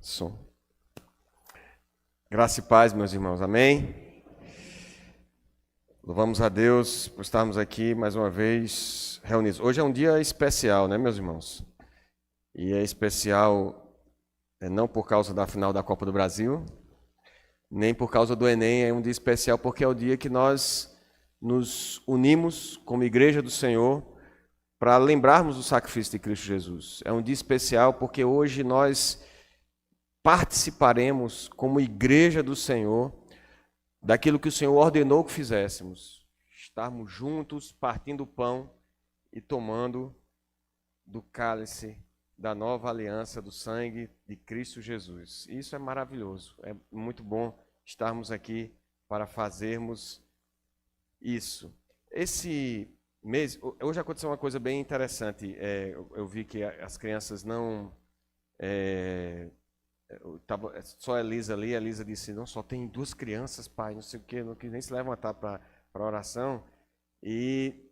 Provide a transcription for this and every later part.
Som. Graça e paz, meus irmãos. Amém? Louvamos a Deus por estarmos aqui mais uma vez reunidos. Hoje é um dia especial, né, meus irmãos? E é especial não por causa da final da Copa do Brasil, nem por causa do Enem. É um dia especial porque é o dia que nós nos unimos como Igreja do Senhor para lembrarmos do sacrifício de Cristo Jesus. É um dia especial porque hoje nós participaremos como Igreja do Senhor daquilo que o Senhor ordenou que fizéssemos. Estarmos juntos, partindo o pão e tomando do cálice da nova aliança, do sangue de Cristo Jesus. Isso é maravilhoso, é muito bom estarmos aqui para fazermos isso. Esse mês, hoje aconteceu uma coisa bem interessante. Eu vi que as crianças não... só a Elisa ali, a Elisa disse, não, só tem 2 crianças, pai, não sei o quê, não quis nem se levantar para a oração. E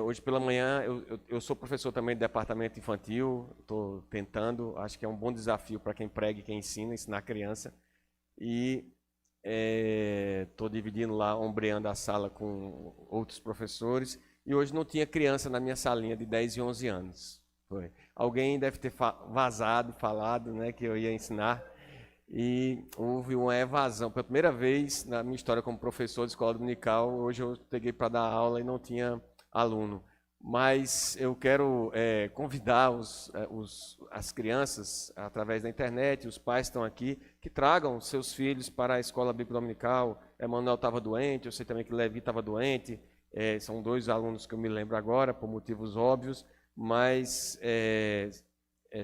hoje pela manhã, eu sou professor também de departamento infantil, estou tentando, acho que é um bom desafio para quem prega e quem ensina, ensinar criança. E estou dividindo lá, ombreando a sala com outros professores, e hoje não tinha criança na minha salinha de 10 e 11 anos. Foi. Alguém deve ter vazado, falado, né, que eu ia ensinar, e houve uma evasão. Pela primeira vez na minha história como professor de escola dominical, hoje eu peguei para dar aula e não tinha aluno. Mas eu quero convidar as crianças, através da internet, os pais estão aqui, que tragam seus filhos para a escola bíblica dominical. Emanuel estava doente, eu sei também que Levi estava doente, são 2 alunos que eu me lembro agora, por motivos óbvios, mas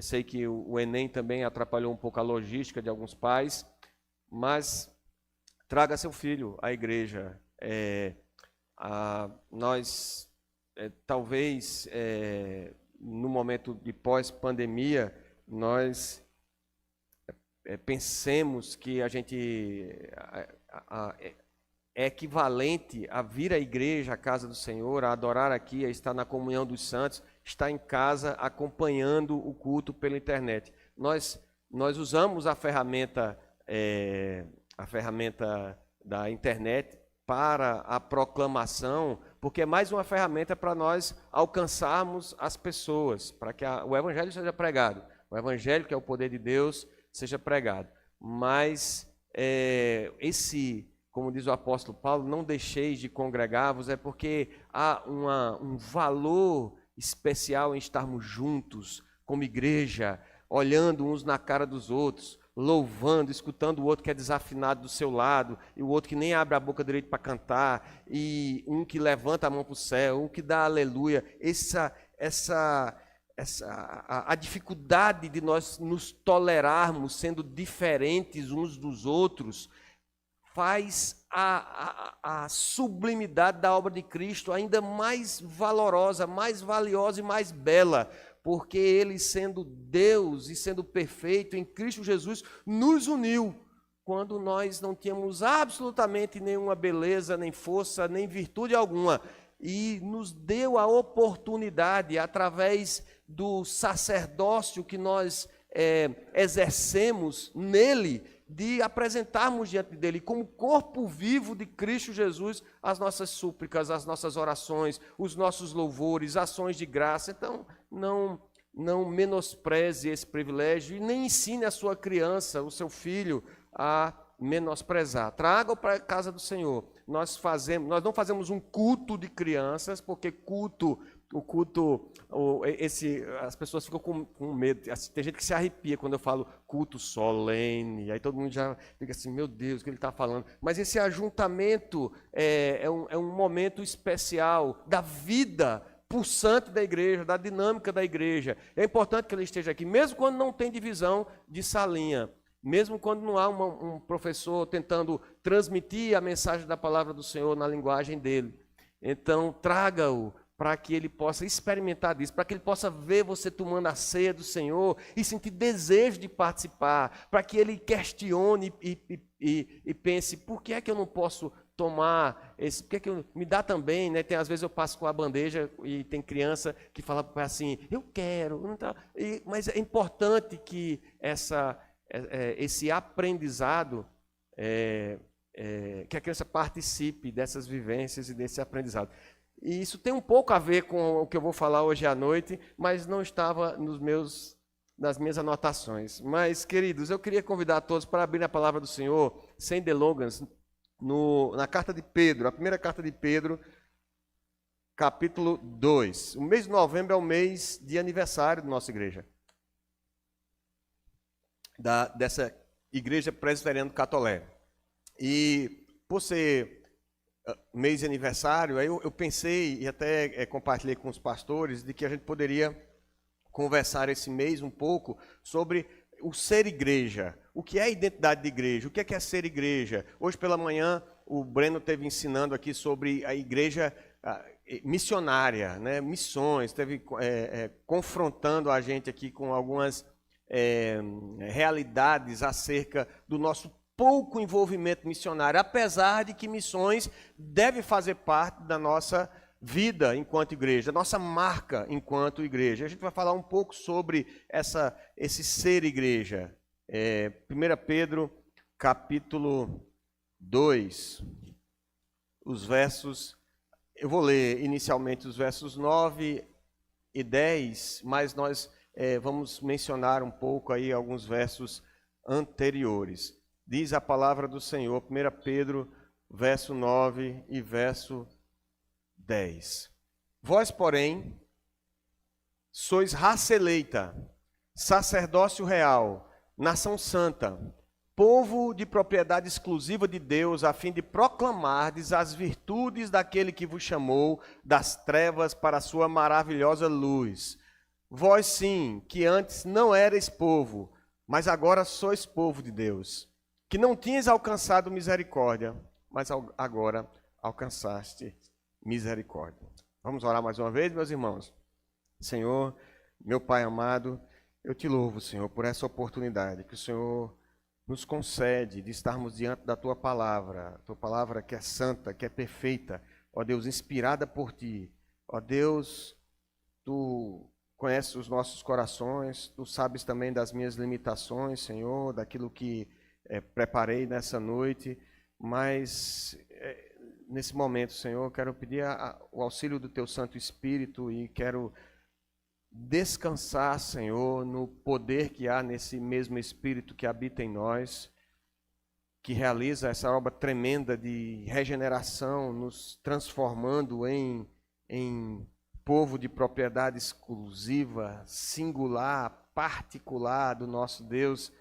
sei que o Enem também atrapalhou um pouco a logística de alguns pais, mas traga seu filho à igreja. Nós, talvez, no momento de pós-pandemia, nós pensemos que a gente é equivalente a vir à igreja, à casa do Senhor, a adorar aqui, a estar na comunhão dos santos, estar em casa acompanhando o culto pela internet. Nós usamos a ferramenta da internet para a proclamação, porque é mais uma ferramenta para nós alcançarmos as pessoas, para que o evangelho seja pregado. O evangelho, que é o poder de Deus, seja pregado. Mas como diz o apóstolo Paulo, não deixeis de congregar-vos, é porque há um valor especial em estarmos juntos, como igreja, olhando uns na cara dos outros, louvando, escutando o outro que é desafinado do seu lado, e o outro que nem abre a boca direito para cantar, e um que levanta a mão para o céu, um que dá aleluia. A dificuldade de nós nos tolerarmos sendo diferentes uns dos outros faz a sublimidade da obra de Cristo ainda mais valorosa, mais valiosa e mais bela, porque Ele, sendo Deus e sendo perfeito em Cristo Jesus, nos uniu quando nós não tínhamos absolutamente nenhuma beleza, nem força, nem virtude alguma, e nos deu a oportunidade, através do sacerdócio que nós exercemos nele, de apresentarmos diante dele, como corpo vivo de Cristo Jesus, as nossas súplicas, as nossas orações, os nossos louvores, ações de graça. Então, não menospreze esse privilégio e nem ensine a sua criança, o seu filho, a menosprezar. Traga-o para a casa do Senhor. Nós não fazemos um culto de crianças, porque as pessoas ficam com medo. Tem gente que se arrepia quando eu falo culto solene, aí todo mundo já fica assim, meu Deus, o que ele está falando? Mas esse ajuntamento é um momento especial da vida pulsante da igreja, da dinâmica da igreja. É importante que ele esteja aqui, mesmo quando não tem divisão de salinha, mesmo quando não há um professor tentando transmitir a mensagem da palavra do Senhor na linguagem dele. Então, traga-o para que ele possa experimentar disso, para que ele possa ver você tomando a ceia do Senhor e sentir desejo de participar, para que ele questione e pense, por que é que eu não posso tomar esse, por que é que me dá também, né? Às vezes eu passo com a bandeja e tem criança que fala assim, eu quero, mas é importante que esse aprendizado, que a criança participe dessas vivências e desse aprendizado. E isso tem um pouco a ver com o que eu vou falar hoje à noite, mas não estava nas minhas anotações. Mas, queridos, eu queria convidar todos para abrir a palavra do Senhor, sem delongas, na carta de Pedro, a primeira carta de Pedro, capítulo 2. O mês de novembro é o mês de aniversário da nossa igreja, dessa igreja presbiteriana do Catolé. E por ser mês de aniversário, aí eu pensei e até compartilhei com os pastores de que a gente poderia conversar esse mês um pouco sobre o ser igreja. O que é a identidade de igreja? O que é ser igreja? Hoje pela manhã o Breno esteve ensinando aqui sobre a igreja missionária, né? Missões, esteve confrontando a gente aqui com algumas realidades acerca do nosso pouco envolvimento missionário, apesar de que missões deve fazer parte da nossa vida enquanto igreja, nossa marca enquanto igreja. A gente vai falar um pouco sobre esse ser igreja. 1 Pedro, capítulo 2, os versos, eu vou ler inicialmente os versos 9 e 10, mas nós vamos mencionar um pouco aí alguns versos anteriores. Diz a palavra do Senhor, 1 Pedro, verso 9 e verso 10. Vós, porém, sois raça eleita, sacerdócio real, nação santa, povo de propriedade exclusiva de Deus, a fim de proclamardes as virtudes daquele que vos chamou das trevas para a sua maravilhosa luz. Vós sim, que antes não erais povo, mas agora sois povo de Deus, que não tinhas alcançado misericórdia, mas agora alcançaste misericórdia. Vamos orar mais uma vez, meus irmãos? Senhor, meu Pai amado, eu te louvo, Senhor, por essa oportunidade que o Senhor nos concede de estarmos diante da Tua palavra que é santa, que é perfeita, ó Deus, inspirada por Ti. Ó Deus, Tu conheces os nossos corações, Tu sabes também das minhas limitações, Senhor, daquilo que preparei nessa noite, mas nesse momento, Senhor, quero pedir o auxílio do Teu Santo Espírito e quero descansar, Senhor, no poder que há nesse mesmo Espírito que habita em nós, que realiza essa obra tremenda de regeneração, nos transformando em povo de propriedade exclusiva, singular, particular do nosso Deus.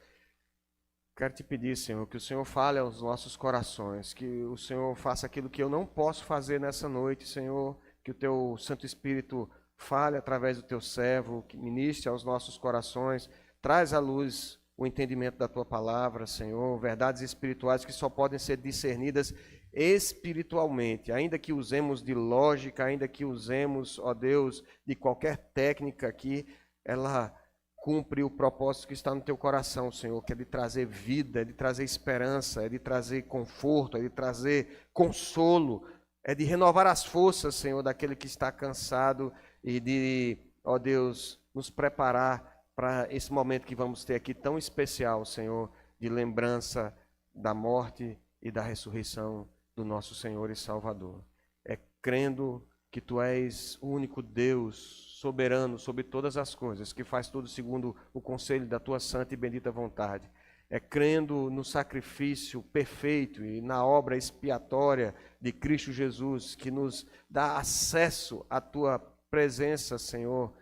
Quero te pedir, Senhor, que o Senhor fale aos nossos corações, que o Senhor faça aquilo que eu não posso fazer nessa noite, Senhor, que o Teu Santo Espírito fale através do Teu servo, que ministre aos nossos corações, traz à luz o entendimento da Tua palavra, Senhor, verdades espirituais que só podem ser discernidas espiritualmente, ainda que usemos de lógica, ainda que usemos, ó Deus, de qualquer técnica aqui, ela cumpre o propósito que está no Teu coração, Senhor, que é de trazer vida, é de trazer esperança, é de trazer conforto, é de trazer consolo, é de renovar as forças, Senhor, daquele que está cansado e de, ó Deus, nos preparar para esse momento que vamos ter aqui tão especial, Senhor, de lembrança da morte e da ressurreição do nosso Senhor e Salvador. É crendo que Tu és o único Deus soberano sobre todas as coisas, que faz tudo segundo o conselho da Tua santa e bendita vontade. É crendo no sacrifício perfeito e na obra expiatória de Cristo Jesus, que nos dá acesso à Tua presença, Senhor.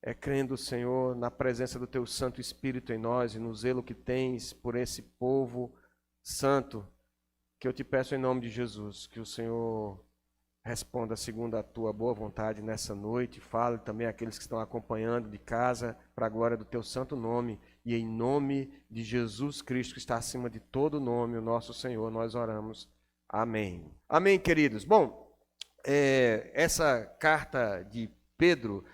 É crendo, Senhor, na presença do Teu Santo Espírito em nós e no zelo que tens por esse povo santo, que eu te peço em nome de Jesus, que o Senhor responda segundo a Tua boa vontade nessa noite. Fale também àqueles que estão acompanhando de casa, para a glória do Teu santo nome. E em nome de Jesus Cristo, que está acima de todo nome, o nosso Senhor, nós oramos. Amém. Amém, queridos. Bom, essa carta de Pedro,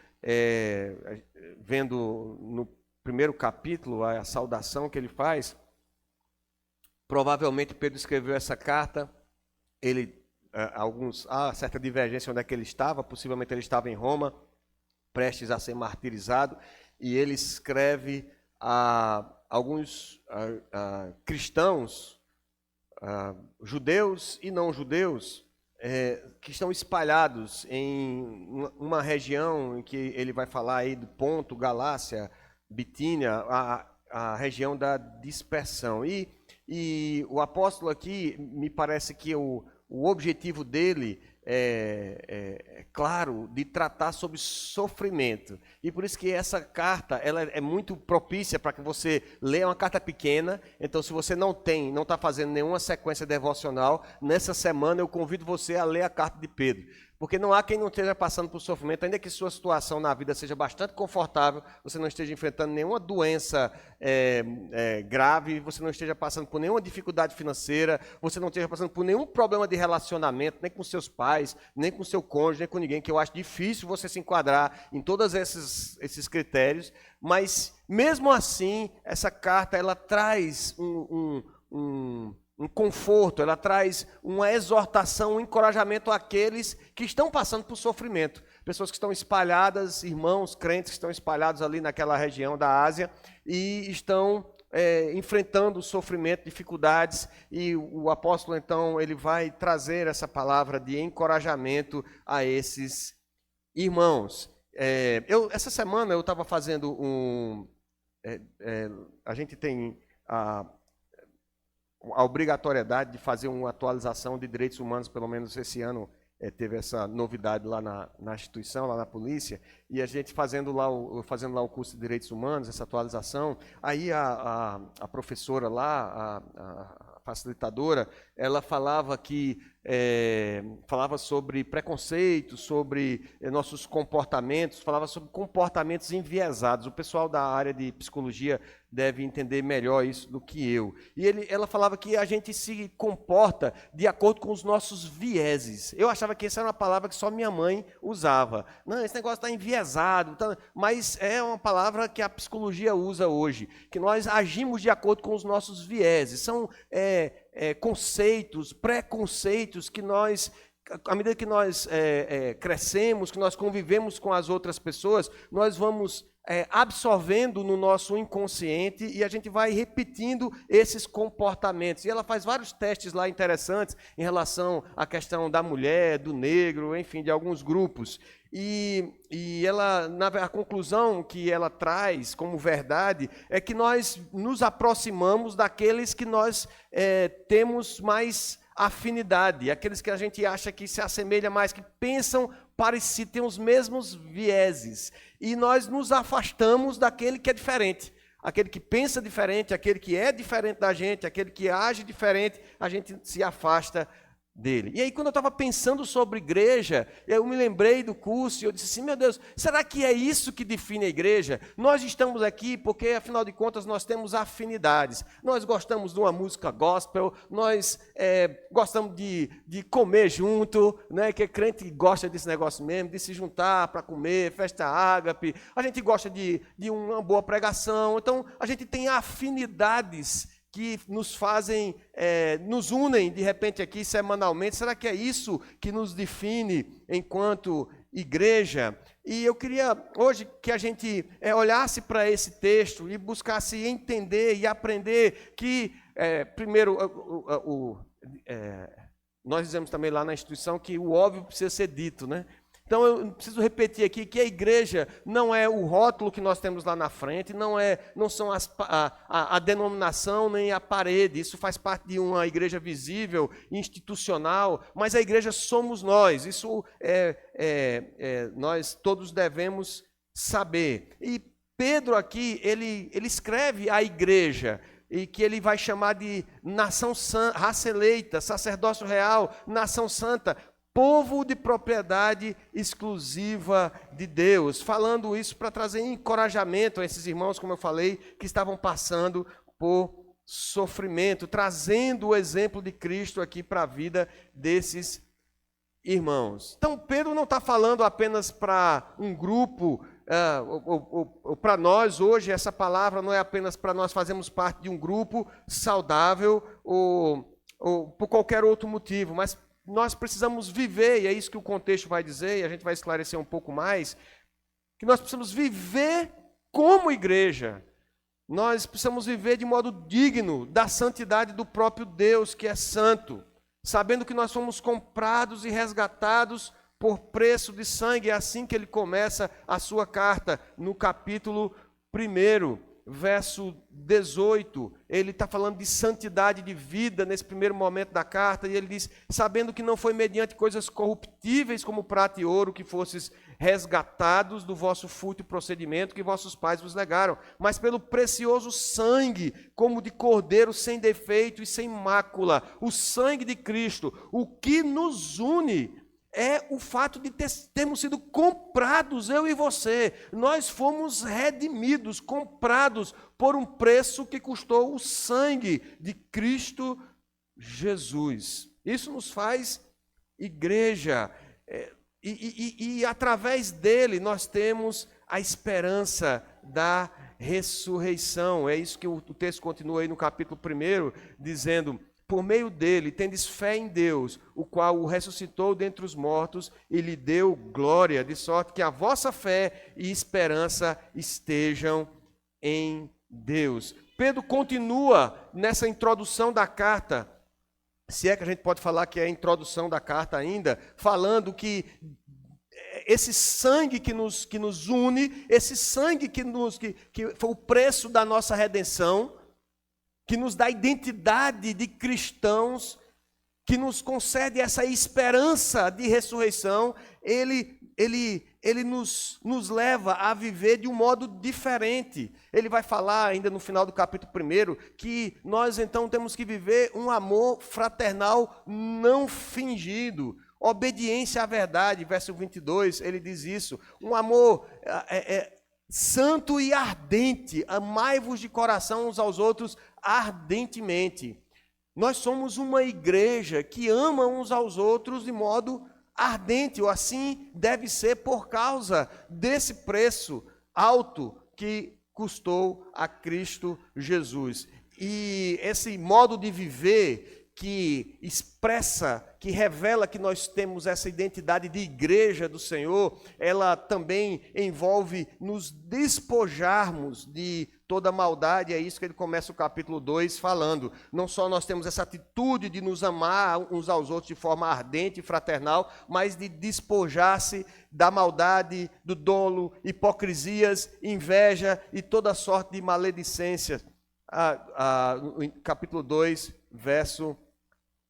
vendo no primeiro capítulo a saudação que ele faz, provavelmente Pedro escreveu essa carta, há certa divergência onde é que ele estava, possivelmente ele estava em Roma, prestes a ser martirizado, e ele escreve alguns cristãos, judeus e não judeus, que estão espalhados em uma região em que ele vai falar aí do Ponto, Galácia, Bitínia, a região da dispersão. E o apóstolo aqui, me parece que o objetivo dele é claro, de tratar sobre sofrimento. E por isso que essa carta ela é muito propícia para que você leia uma carta pequena. Então, se você não está fazendo nenhuma sequência devocional, nessa semana eu convido você a ler a carta de Pedro. Porque não há quem não esteja passando por sofrimento, ainda que sua situação na vida seja bastante confortável, você não esteja enfrentando nenhuma doença grave, você não esteja passando por nenhuma dificuldade financeira, você não esteja passando por nenhum problema de relacionamento, nem com seus pais, nem com seu cônjuge, nem com ninguém, que eu acho difícil você se enquadrar em todos esses critérios, mas mesmo assim, essa carta ela traz um conforto, ela traz uma exortação, um encorajamento àqueles que estão passando por sofrimento. Pessoas que estão espalhadas, irmãos, crentes que estão espalhados ali naquela região da Ásia e estão enfrentando sofrimento, dificuldades, e o apóstolo então ele vai trazer essa palavra de encorajamento a esses irmãos. Essa semana eu estava fazendo a gente tem a obrigatoriedade de fazer uma atualização de direitos humanos, pelo menos esse ano teve essa novidade lá na instituição, lá na polícia, e a gente fazendo lá o curso de direitos humanos, essa atualização, aí a professora lá, a facilitadora, ela falava falava sobre preconceitos, sobre nossos comportamentos, falava sobre comportamentos enviesados. O pessoal da área de psicologia deve entender melhor isso do que eu. E ela falava que a gente se comporta de acordo com os nossos vieses. Eu achava que essa era uma palavra que só minha mãe usava. Não, esse negócio está enviesado, mas é uma palavra que a psicologia usa hoje, que nós agimos de acordo com os nossos vieses. São conceitos, preconceitos que nós, à medida que nós crescemos, que nós convivemos com as outras pessoas, nós vamos absorvendo no nosso inconsciente e a gente vai repetindo esses comportamentos. E ela faz vários testes lá interessantes em relação à questão da mulher, do negro, enfim, de alguns grupos. E a conclusão que ela traz como verdade é que nós nos aproximamos daqueles que nós temos mais afinidade, aqueles que a gente acha que se assemelha mais, que pensam parecido, têm os mesmos vieses. E nós nos afastamos daquele que é diferente. Aquele que pensa diferente, aquele que é diferente da gente, aquele que age diferente, a gente se afasta dele. E aí, quando eu estava pensando sobre igreja, eu me lembrei do curso e eu disse assim, meu Deus, será que é isso que define a igreja? Nós estamos aqui porque, afinal de contas, nós temos afinidades. Nós gostamos de uma música gospel, nós gostamos de comer junto, né? Que crente gosta desse negócio mesmo, de se juntar para comer, festa ágape. A gente gosta de uma boa pregação. Então, a gente tem afinidades que nos fazem, nos unem de repente aqui semanalmente. Será que é isso que nos define enquanto igreja? E eu queria hoje que a gente olhasse para esse texto e buscasse entender e aprender que, primeiro, nós dizemos também lá na instituição que o óbvio precisa ser dito, né? Então, eu preciso repetir aqui que a igreja não é o rótulo que nós temos lá na frente, não são a denominação nem a parede. Isso faz parte de uma igreja visível, institucional, mas a igreja somos nós. Isso nós todos devemos saber. E Pedro aqui, ele escreve à igreja, e que ele vai chamar de nação santa, raça eleita, sacerdócio real, nação santa, povo de propriedade exclusiva de Deus, falando isso para trazer encorajamento a esses irmãos, como eu falei, que estavam passando por sofrimento, trazendo o exemplo de Cristo aqui para a vida desses irmãos. Então, Pedro não está falando apenas para um grupo, ou para nós hoje, essa palavra não é apenas para nós fazermos parte de um grupo saudável, ou por qualquer outro motivo, mas nós precisamos viver, e é isso que o contexto vai dizer, e a gente vai esclarecer um pouco mais, que nós precisamos viver como igreja, Nós precisamos viver de modo digno da santidade do próprio Deus, que é santo, sabendo que nós fomos comprados e resgatados por preço de sangue. É assim que ele começa a sua carta, no capítulo 1, verso 18. Ele está falando de santidade de vida nesse primeiro momento da carta, e ele diz: sabendo que não foi mediante coisas corruptíveis como prata e ouro que fosses resgatados do vosso fútil procedimento que vossos pais vos legaram, mas pelo precioso sangue, como de cordeiro sem defeito e sem mácula, o sangue de Cristo. O que nos une é o fato de termos sido comprados, eu e você. Nós fomos redimidos, comprados por um preço que custou o sangue de Cristo Jesus. Isso nos faz igreja. E através dele nós temos a esperança da ressurreição. É isso que o texto continua aí no capítulo 1, dizendo: por meio dele tendes fé em Deus, o qual o ressuscitou dentre os mortos e lhe deu glória, de sorte que a vossa fé e esperança estejam em Deus. Pedro continua nessa introdução da carta, se é que a gente pode falar que é a introdução da carta ainda, falando que esse sangue que nos une, esse sangue que foi o preço da nossa redenção, que nos dá identidade de cristãos, que nos concede essa esperança de ressurreição, ele nos leva a viver de um modo diferente. Ele vai falar ainda no final do capítulo 1 que nós então temos que viver um amor fraternal não fingido, obediência à verdade. Verso 22, ele diz isso, um amor santo e ardente, amai-vos de coração uns aos outros ardentemente. Nós somos uma igreja que ama uns aos outros de modo ardente, ou assim deve ser por causa desse preço alto que custou a Cristo Jesus. E esse modo de viver que expressa, que revela que nós temos essa identidade de igreja do Senhor, ela também envolve nos despojarmos de toda maldade. É isso que ele começa o capítulo 2 falando. Não só nós temos essa atitude de nos amar uns aos outros de forma ardente e fraternal, mas de despojar-se da maldade, do dolo, hipocrisias, inveja e toda sorte de maledicências. Capítulo 2, verso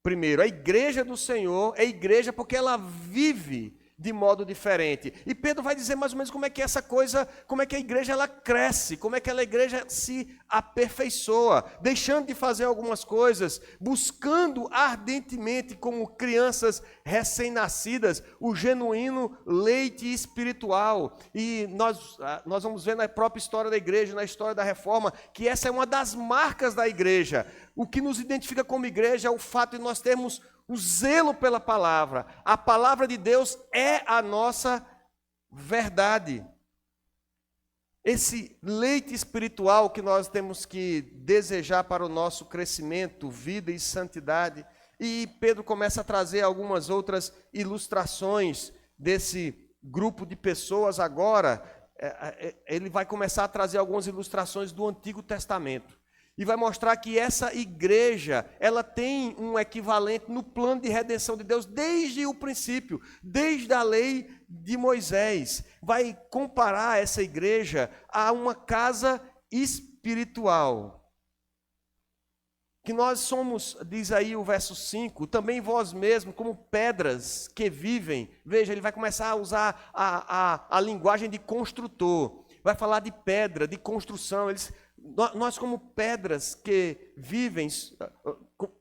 1. A igreja do Senhor é igreja porque ela vive de modo diferente. E Pedro vai dizer mais ou menos como é que essa coisa, como é que a igreja ela cresce, como é que a igreja se aperfeiçoa, deixando de fazer algumas coisas, buscando ardentemente, como crianças recém-nascidas, o genuíno leite espiritual. E nós vamos ver na própria história da igreja, na história da reforma, que essa é uma das marcas da igreja. O que nos identifica como igreja é o fato de nós termos o zelo pela palavra. A palavra de Deus é a nossa verdade. Esse leite espiritual que nós temos que desejar para o nosso crescimento, vida e santidade. E Pedro começa a trazer algumas outras ilustrações desse grupo de pessoas agora. Ele vai começar a trazer algumas ilustrações do Antigo Testamento. E vai mostrar que essa igreja, ela tem um equivalente no plano de redenção de Deus desde o princípio, desde a lei de Moisés. Vai comparar essa igreja a uma casa espiritual. Que nós somos, diz aí o verso 5, também vós mesmos como pedras que vivem. Veja, ele vai começar a usar a linguagem de construtor. Vai falar de pedra, de construção. Nós como pedras que vivem,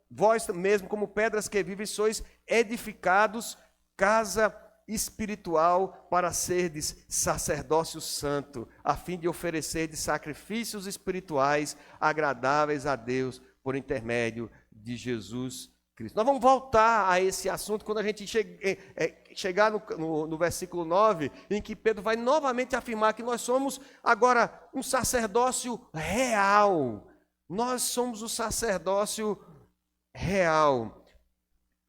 vós mesmo como pedras que vivem, sois edificados, casa espiritual, para serdes sacerdócio santo, a fim de oferecerdes sacrifícios espirituais agradáveis a Deus por intermédio de Jesus Cristo. Nós vamos voltar a esse assunto quando a gente chegar no versículo 9, em que Pedro vai novamente afirmar que nós somos agora um sacerdócio real. Nós somos o sacerdócio real,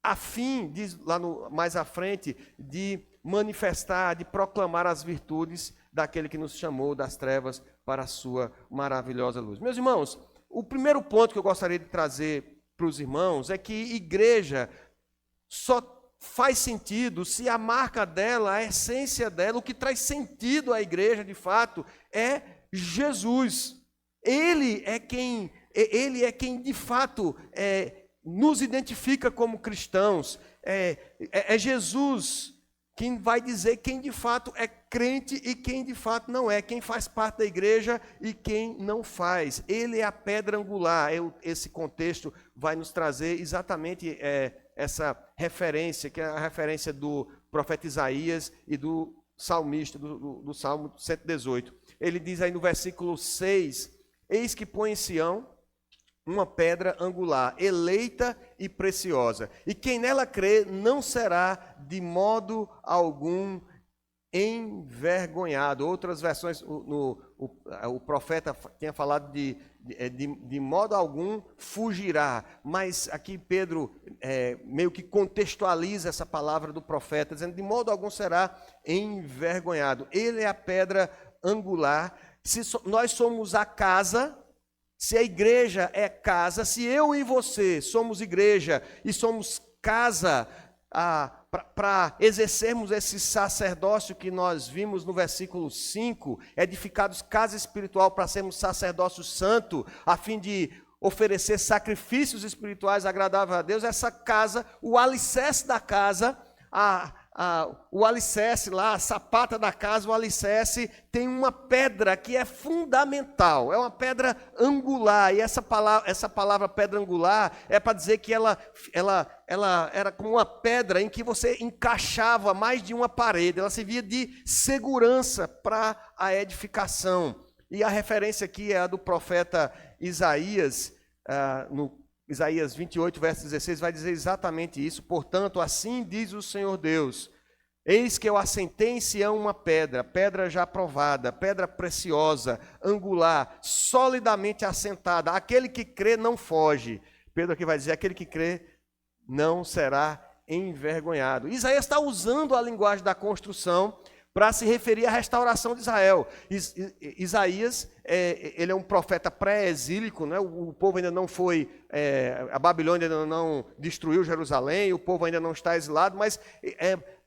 a fim, diz lá mais à frente, de manifestar, de proclamar as virtudes daquele que nos chamou das trevas para a sua maravilhosa luz. Meus irmãos, o primeiro ponto que eu gostaria de trazer para os irmãos é que igreja só faz sentido se a marca dela, a essência dela, o que traz sentido à igreja, de fato, é Jesus. Ele é quem de fato nos identifica como cristãos. É Jesus quem vai dizer quem de fato é crente e quem de fato não é, quem faz parte da igreja e quem não faz. Ele é a pedra angular. Esse contexto vai nos trazer exatamente essa referência, que é a referência do profeta Isaías e do salmista, do Salmo 118. Ele diz aí no versículo 6, eis que põe em Sião uma pedra angular, eleita e preciosa, e quem nela crê não será de modo algum envergonhado. Outras versões, o profeta tinha falado de modo algum fugirá, mas aqui Pedro meio que contextualiza essa palavra do profeta, dizendo de modo algum será envergonhado. Ele é a pedra angular. Se nós somos a casa, se a igreja é casa, se eu e você somos igreja e somos casa para exercermos esse sacerdócio que nós vimos no versículo 5, edificados casa espiritual para sermos sacerdócio santo, a fim de oferecer sacrifícios espirituais agradáveis a Deus, essa casa, o alicerce da casa, o alicerce lá, a sapata da casa, o alicerce, tem uma pedra que é fundamental, é uma pedra angular, e essa palavra pedra angular é para dizer que ela era como uma pedra em que você encaixava mais de uma parede, ela servia de segurança para a edificação. E a referência aqui é a do profeta Isaías, no Isaías 28, verso 16, vai dizer exatamente isso. Portanto, assim diz o Senhor Deus, eis que eu assentei em Sião uma pedra, pedra já provada, pedra preciosa, angular, solidamente assentada. Aquele que crê não foge. Pedro aqui vai dizer, aquele que crê não será envergonhado. Isaías está usando a linguagem da construção para se referir à restauração de Israel. Isaías, ele é um profeta pré-exílico, né? O povo ainda não foi, a Babilônia ainda não destruiu Jerusalém, o povo ainda não está exilado, mas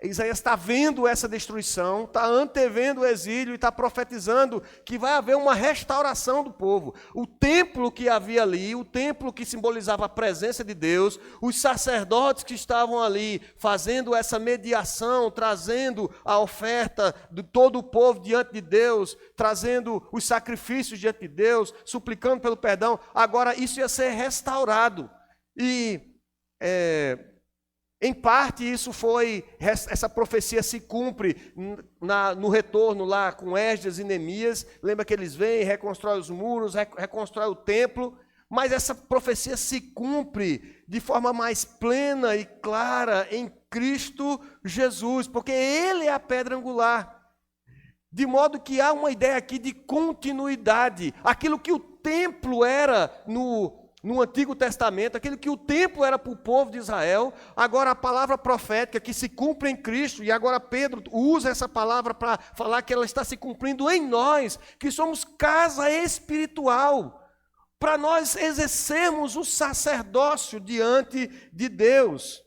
Isaías está vendo essa destruição, está antevendo o exílio e está profetizando que vai haver uma restauração do povo. O templo que havia ali, o templo que simbolizava a presença de Deus, os sacerdotes que estavam ali fazendo essa mediação, trazendo a oferta de todo o povo diante de Deus, trazendo os sacrifícios diante de Deus, suplicando pelo perdão, agora isso ia ser restaurado. E em parte essa profecia se cumpre no retorno lá com Esdras e Neemias. Lembra que eles vêm, reconstroem os muros, reconstroem o templo, mas essa profecia se cumpre de forma mais plena e clara em Cristo Jesus, porque Ele é a pedra angular. De modo que há uma ideia aqui de continuidade. Aquilo que o templo era no Antigo Testamento, aquilo que o templo era para o povo de Israel, agora a palavra profética que se cumpre em Cristo, e agora Pedro usa essa palavra para falar que ela está se cumprindo em nós, que somos casa espiritual, para nós exercermos o sacerdócio diante de Deus.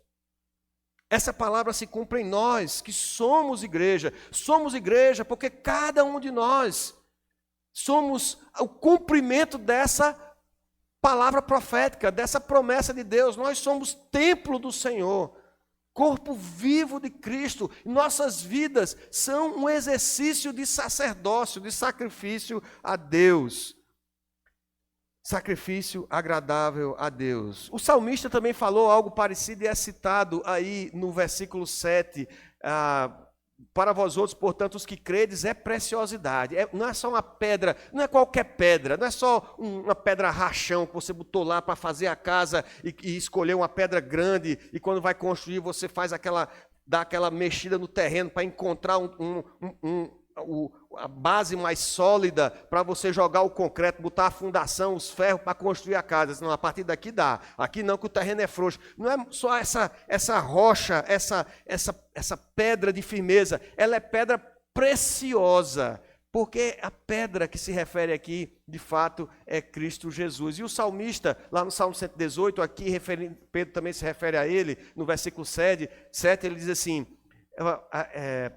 Essa palavra se cumpre em nós, que somos igreja porque cada um de nós somos o cumprimento dessa palavra profética, dessa promessa de Deus. Nós somos templo do Senhor, corpo vivo de Cristo. Nossas vidas são um exercício de sacerdócio, de sacrifício a Deus. Sacrifício agradável a Deus. O salmista também falou algo parecido e é citado aí no versículo 7. Para vós outros, portanto, os que credes, é preciosidade. Não é só uma pedra, não é qualquer pedra, não é só uma pedra rachão que você botou lá para fazer a casa e escolheu uma pedra grande, e quando vai construir você dá aquela mexida no terreno para encontrar a base mais sólida para você jogar o concreto, botar a fundação, os ferros para construir a casa. Não, a partir daqui dá. Aqui não, que o terreno é frouxo. Não é só essa rocha, essa pedra de firmeza. Ela é pedra preciosa Porque a pedra que se refere aqui, de fato, é Cristo Jesus. E o salmista, lá no Salmo 118, aqui Pedro também se refere a ele, no versículo 7 ele diz assim,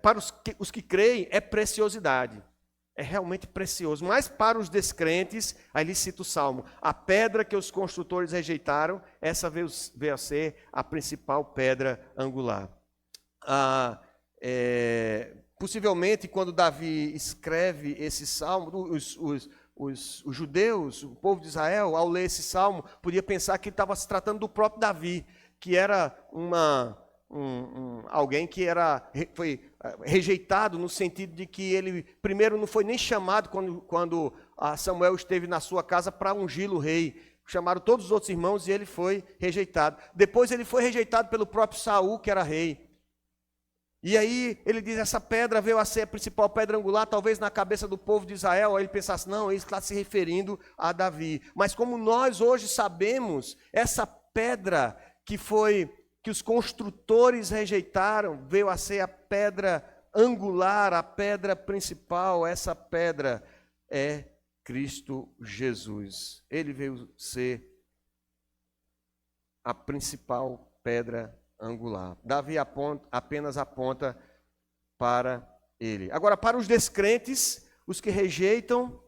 para os que creem é preciosidade, é realmente precioso, mas para os descrentes, aí ele cita o Salmo, a pedra que os construtores rejeitaram, essa veio a ser a principal pedra angular. Possivelmente, quando Davi escreve esse salmo, os judeus, o povo de Israel, ao ler esse salmo, podia pensar que estava se tratando do próprio Davi, que era alguém que foi rejeitado no sentido de que ele, primeiro, não foi nem chamado quando Samuel esteve na sua casa para ungí-lo rei. Chamaram todos os outros irmãos e ele foi rejeitado. Depois ele foi rejeitado pelo próprio Saul, que era rei. E aí ele diz, essa pedra veio a ser a principal pedra angular, talvez na cabeça do povo de Israel, aí ele pensasse, não, ele está se referindo a Davi. Mas como nós hoje sabemos, essa pedra que os construtores rejeitaram, veio a ser a pedra angular, a pedra principal, essa pedra é Cristo Jesus. Ele veio ser a principal pedra angular. Davi apenas aponta para ele. Agora, para os descrentes, os que rejeitam,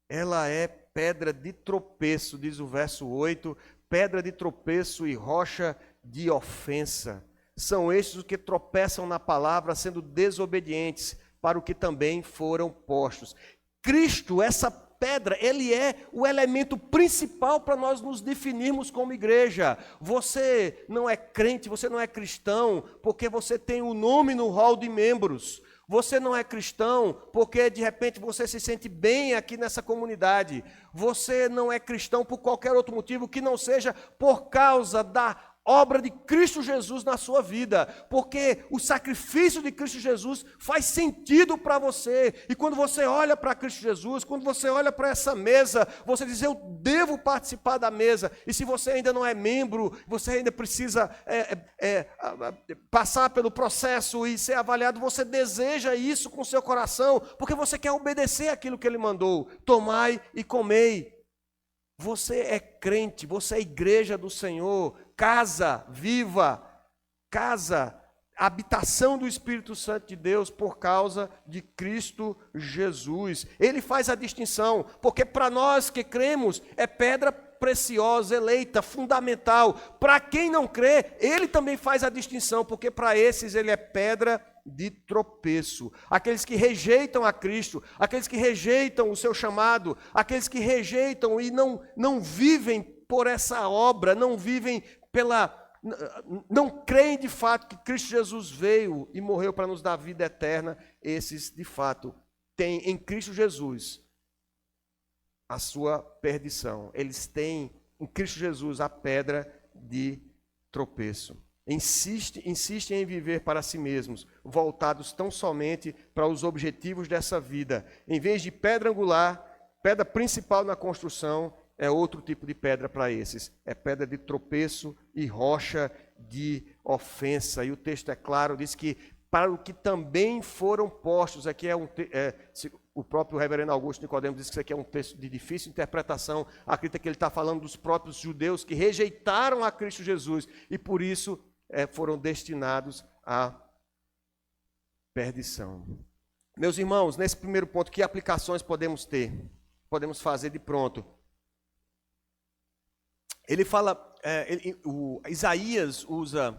ela é pedra de tropeço, diz o verso 8, pedra de tropeço e rocha de ofensa. São estes os que tropeçam na palavra, sendo desobedientes para o que também foram postos. Cristo, essa pedra, ele é o elemento principal para nós nos definirmos como igreja. Você não é crente, você não é cristão, porque você tem o nome no hall de membros. Você não é cristão porque de repente você se sente bem aqui nessa comunidade. Você não é cristão por qualquer outro motivo que não seja por causa da obra de Cristo Jesus na sua vida, porque o sacrifício de Cristo Jesus faz sentido para você, e quando você olha para Cristo Jesus, quando você olha para essa mesa, você diz, eu devo participar da mesa, e se você ainda não é membro, você ainda precisa passar pelo processo e ser avaliado, você deseja isso com seu coração, porque você quer obedecer aquilo que Ele mandou, tomai e comei. Você é crente, você é igreja do Senhor, casa viva, casa, habitação do Espírito Santo de Deus por causa de Cristo Jesus. Ele faz a distinção, porque para nós que cremos é pedra preciosa, eleita, fundamental. Para quem não crê, ele também faz a distinção, porque para esses ele é pedra de tropeço. Aqueles que rejeitam a Cristo, aqueles que rejeitam o seu chamado, aqueles que rejeitam e não vivem por essa obra, não vivem não creem de fato que Cristo Jesus veio e morreu para nos dar vida eterna, esses de fato têm em Cristo Jesus a sua perdição. Eles têm em Cristo Jesus a pedra de tropeço. Insistem em viver para si mesmos, voltados tão somente para os objetivos dessa vida. Em vez de pedra angular, pedra principal na construção, é outro tipo de pedra para esses. É pedra de tropeço e rocha de ofensa. E o texto é claro, diz que para o que também foram postos, aqui o próprio reverendo Augusto Nicodemo diz que isso aqui é um texto de difícil interpretação, acredita que ele está falando dos próprios judeus que rejeitaram a Cristo Jesus e por isso foram destinados à perdição. Meus irmãos, nesse primeiro ponto, que aplicações podemos ter? Podemos fazer de pronto. Ele fala, Isaías usa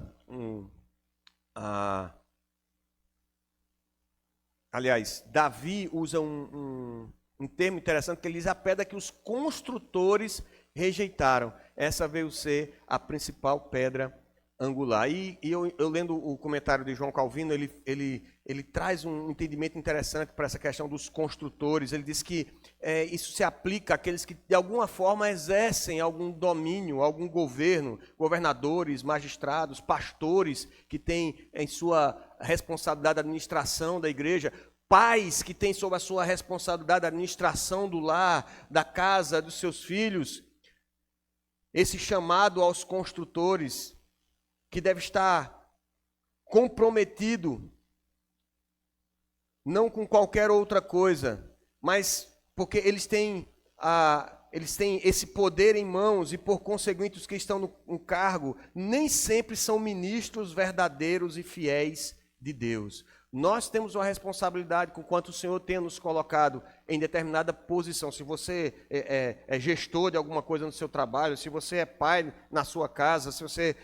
aliás, Davi usa um termo interessante que ele diz a pedra que os construtores rejeitaram. Essa veio ser a principal pedra angular. E eu lendo o comentário de João Calvino, ele traz um entendimento interessante para essa questão dos construtores. Ele diz que isso se aplica àqueles que de alguma forma exercem algum domínio, algum governo, governadores, magistrados, pastores que têm em sua responsabilidade a administração da igreja, pais que têm sob a sua responsabilidade a administração do lar, da casa, dos seus filhos. Esse chamado aos construtores que deve estar comprometido não com qualquer outra coisa, mas porque eles têm esse poder em mãos e, por conseguinte, os que estão no cargo nem sempre são ministros verdadeiros e fiéis de Deus. Nós temos uma responsabilidade com quanto o Senhor tem nos colocado em determinada posição. Se você é gestor de alguma coisa no seu trabalho, se você é pai na sua casa, se você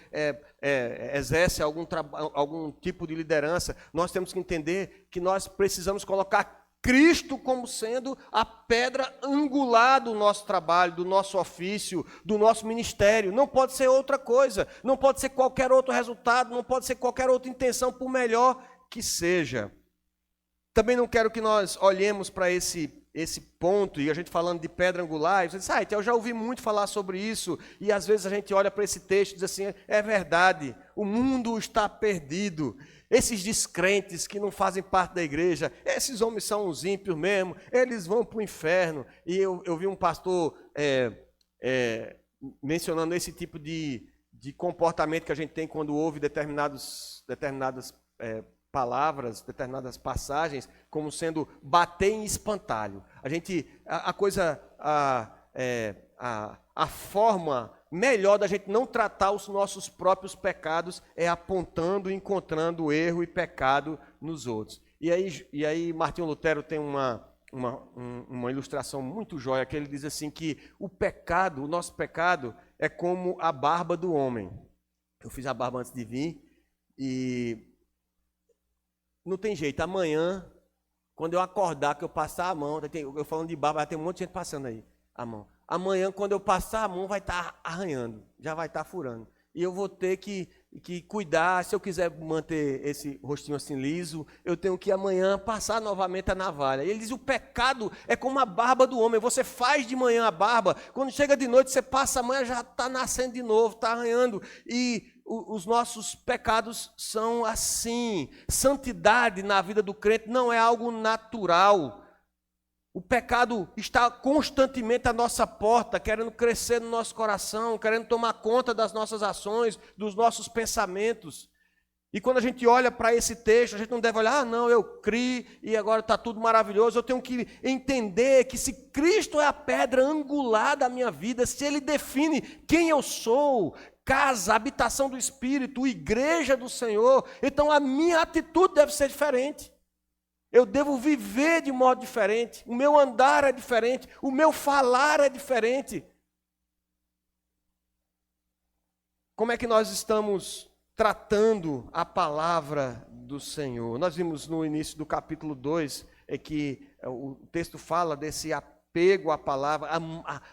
exerce algum tipo de liderança, nós temos que entender que nós precisamos colocar Cristo como sendo a pedra angular do nosso trabalho, do nosso ofício, do nosso ministério. Não pode ser outra coisa, não pode ser qualquer outro resultado, não pode ser qualquer outra intenção, por melhor que seja. Também não quero que nós olhemos para esse ponto, e a gente falando de pedra angular, e você diz, eu já ouvi muito falar sobre isso, e às vezes a gente olha para esse texto e diz assim, é verdade, o mundo está perdido. Esses descrentes que não fazem parte da igreja, esses homens são os ímpios mesmo, eles vão para o inferno. E eu vi um pastor mencionando esse tipo de comportamento que a gente tem quando ouve determinadas palavras, determinadas passagens, como sendo bater em espantalho. A forma melhor da gente não tratar os nossos próprios pecados é apontando e encontrando erro e pecado nos outros. E aí Martinho Lutero tem uma ilustração muito jóia, que ele diz assim que o nosso pecado é como a barba do homem. Eu fiz a barba antes de vir e não tem jeito, amanhã, quando eu acordar, que eu passar a mão, eu falando de barba, vai ter um monte de gente passando aí a mão. Amanhã, quando eu passar a mão, vai estar arranhando, já vai estar furando. E eu vou ter que cuidar, se eu quiser manter esse rostinho assim liso, eu tenho que amanhã passar novamente a navalha. E ele diz, o pecado é como a barba do homem, você faz de manhã a barba, quando chega de noite, você passa a manhã, já está nascendo de novo, está arranhando. E os nossos pecados são assim. Santidade na vida do crente não é algo natural. O pecado está constantemente à nossa porta, querendo crescer no nosso coração, querendo tomar conta das nossas ações, dos nossos pensamentos. E quando a gente olha para esse texto, a gente não deve olhar, não, eu criei e agora está tudo maravilhoso. Eu tenho que entender que se Cristo é a pedra angular da minha vida, se Ele define quem eu sou, casa, habitação do Espírito, igreja do Senhor, então a minha atitude deve ser diferente. Eu devo viver de modo diferente, o meu andar é diferente, o meu falar é diferente. Como é que nós estamos tratando a palavra do Senhor? Nós vimos no início do capítulo 2, que o texto fala desse apego à palavra,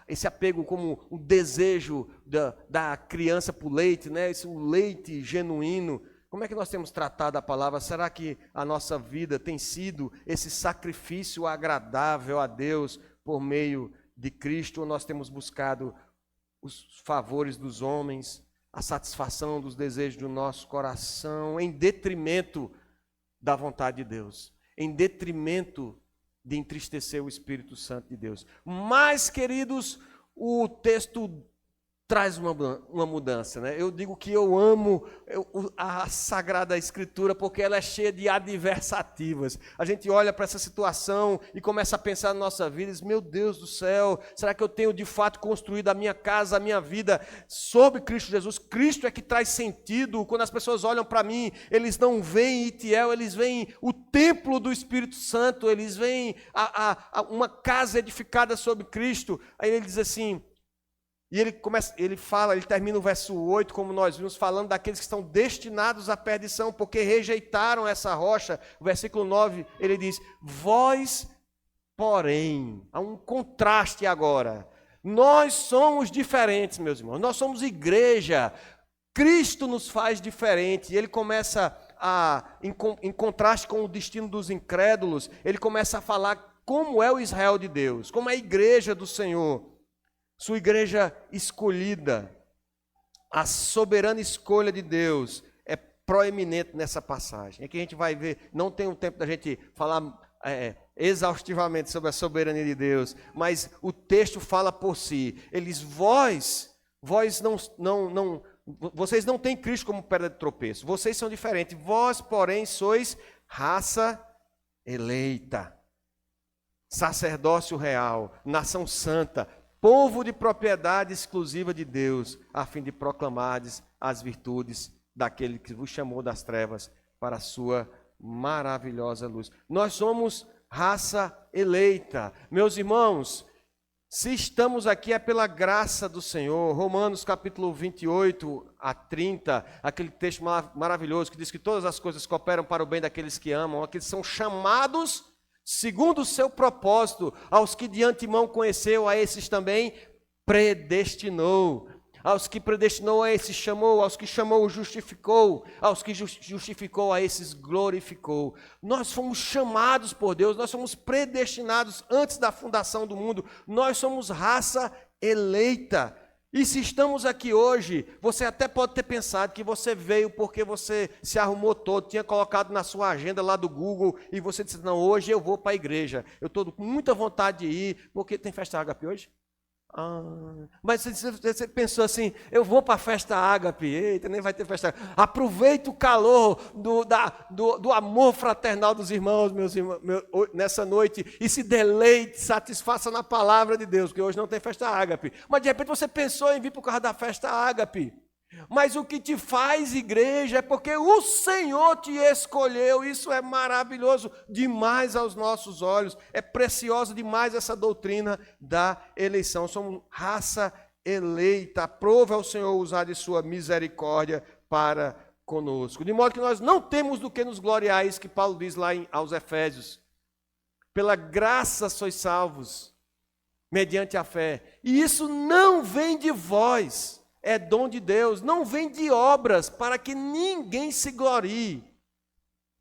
esse apego como o desejo da criança por leite, né? Esse leite genuíno. Como é que nós temos tratado a palavra? Será que a nossa vida tem sido esse sacrifício agradável a Deus por meio de Cristo? Ou nós temos buscado os favores dos homens, a satisfação dos desejos do nosso coração, em detrimento da vontade de Deus, em detrimento de entristecer o Espírito Santo de Deus? Mas, queridos, o texto traz uma mudança, né? Eu digo que eu amo a Sagrada Escritura porque ela é cheia de adversativas. A gente olha para essa situação e começa a pensar na nossa vida e diz, meu Deus do céu, será que eu tenho de fato construído a minha casa, a minha vida sobre Cristo Jesus? Cristo é que traz sentido. Quando as pessoas olham para mim, eles não veem Itiel, eles veem o templo do Espírito Santo, eles veem uma casa edificada sobre Cristo. Aí ele diz assim, e ele termina o verso 8, como nós vimos, falando daqueles que estão destinados à perdição, porque rejeitaram essa rocha. O versículo 9, ele diz, vós, porém, há um contraste agora. Nós somos diferentes, meus irmãos, nós somos igreja. Cristo nos faz diferente. E ele começa em contraste com o destino dos incrédulos, ele começa a falar como é o Israel de Deus, como é a igreja do Senhor. Sua igreja escolhida, a soberana escolha de Deus é proeminente nessa passagem. É que a gente vai ver, não tem um tempo da gente falar exaustivamente sobre a soberania de Deus, mas o texto fala por si. Eles, vocês não têm Cristo como pedra de tropeço, vocês são diferentes. Vós, porém, sois raça eleita, sacerdócio real, nação santa, povo de propriedade exclusiva de Deus, a fim de proclamardes as virtudes daquele que vos chamou das trevas para a sua maravilhosa luz. Nós somos raça eleita. Meus irmãos, se estamos aqui é pela graça do Senhor. Romanos capítulo 28 a 30, aquele texto maravilhoso que diz que todas as coisas cooperam para o bem daqueles que amam, aqueles que são chamados segundo o seu propósito. Aos que de antemão conheceu, a esses também predestinou. Aos que predestinou, a esses chamou. Aos que chamou, justificou. Aos que justificou, a esses glorificou. Nós fomos chamados por Deus, nós somos predestinados antes da fundação do mundo. Nós somos raça eleita. E se estamos aqui hoje, você até pode ter pensado que você veio porque você se arrumou todo, tinha colocado na sua agenda lá do Google e você disse, não, hoje eu vou para a igreja. Eu estou com muita vontade de ir, porque tem festa Ágape hoje? Mas você pensou assim, eu vou para a festa Ágape, eita, nem vai ter festa Ágape. Aproveita o calor do amor fraternal dos irmãos, meus irmãos, nessa noite, e se deleite, satisfaça na palavra de Deus, porque hoje não tem festa Ágape. Mas de repente você pensou em vir por causa da festa Ágape. Mas o que te faz igreja é porque o Senhor te escolheu. Isso é maravilhoso demais aos nossos olhos. É preciosa demais essa doutrina da eleição. Somos raça eleita. Aprove ao Senhor usar de sua misericórdia para conosco. De modo que nós não temos do que nos gloriar, isso que Paulo diz lá aos Efésios. Pela graça sois salvos, mediante a fé. E isso não vem de vós. É dom de Deus, não vem de obras, para que ninguém se glorie.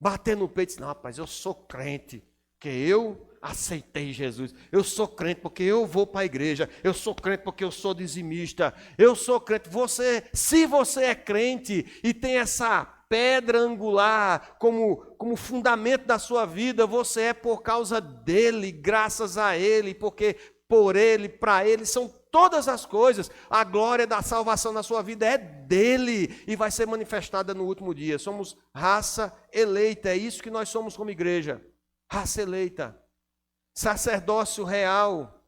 Bater no peito e dizer, não, rapaz, eu sou crente, porque eu aceitei Jesus. Eu sou crente porque eu vou para a igreja. Eu sou crente porque eu sou dizimista. Eu sou crente. Se você é crente e tem essa pedra angular como fundamento da sua vida, você é por causa dele, graças a ele, porque por ele, para ele, são todas as coisas. A glória da salvação na sua vida é dele e vai ser manifestada no último dia. Somos raça eleita, é isso que nós somos como igreja. Raça eleita, sacerdócio real.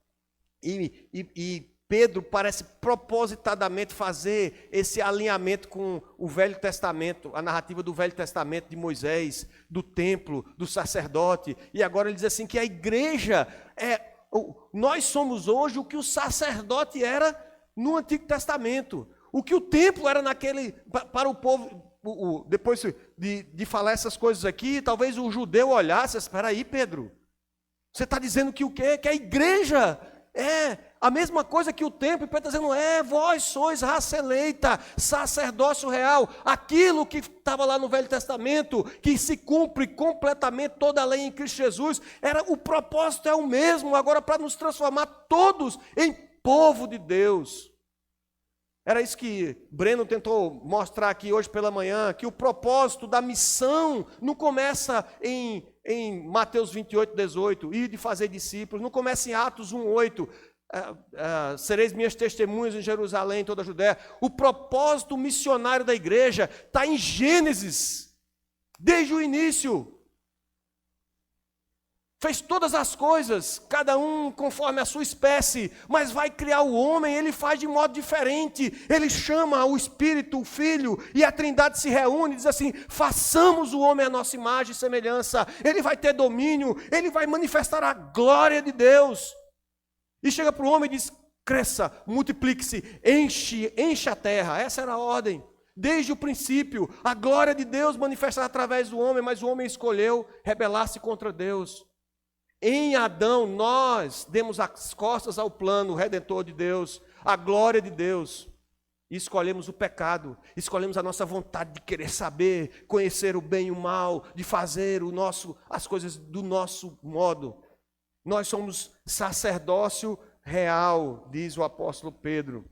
E Pedro parece propositadamente fazer esse alinhamento com o Velho Testamento, a narrativa do Velho Testamento de Moisés, do templo, do sacerdote. E agora ele diz assim que a igreja nós somos hoje o que o sacerdote era no Antigo Testamento. O que o templo era para o povo. Depois de falar essas coisas aqui, talvez o judeu olhasse, espera aí, Pedro, você está dizendo que o quê? Que a igreja é a mesma coisa que o templo. E Pedro está dizendo, vós sois raça eleita, sacerdócio real, aquilo que estava lá no Velho Testamento, que se cumpre completamente toda a lei em Cristo Jesus, o propósito é o mesmo, agora para nos transformar todos em povo de Deus. Era isso que Breno tentou mostrar aqui hoje pela manhã, que o propósito da missão não começa em Mateus 28, 18, ir de fazer discípulos, não começa em Atos 1, 8, sereis minhas testemunhas em Jerusalém, em toda a Judéia. O propósito missionário da igreja está em Gênesis, desde o início. Fez todas as coisas, cada um conforme a sua espécie, mas vai criar o homem, ele faz de modo diferente. Ele chama o Espírito, o Filho, e a Trindade se reúne e diz assim, façamos o homem à nossa imagem e semelhança. Ele vai ter domínio, ele vai manifestar a glória de Deus. E chega para o homem e diz, cresça, multiplique-se, enche a terra. Essa era a ordem. Desde o princípio, a glória de Deus manifestada através do homem, mas o homem escolheu rebelar-se contra Deus. Em Adão, nós demos as costas ao plano redentor de Deus, à glória de Deus, e escolhemos o pecado, escolhemos a nossa vontade de querer saber, conhecer o bem e o mal, de fazer as coisas do nosso modo. Nós somos sacerdócio real, diz o apóstolo Pedro.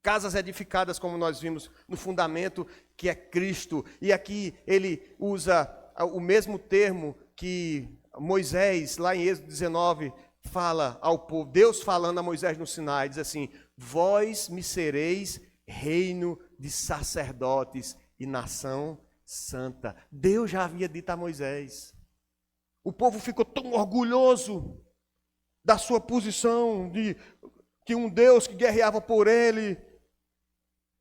Casas edificadas, como nós vimos, no fundamento que é Cristo. E aqui ele usa o mesmo termo que Moisés, lá em Êxodo 19, fala ao povo, Deus falando a Moisés no Sinai, diz assim, vós me sereis reino de sacerdotes e nação santa. Deus já havia dito a Moisés. O povo ficou tão orgulhoso da sua posição, de que um Deus que guerreava por ele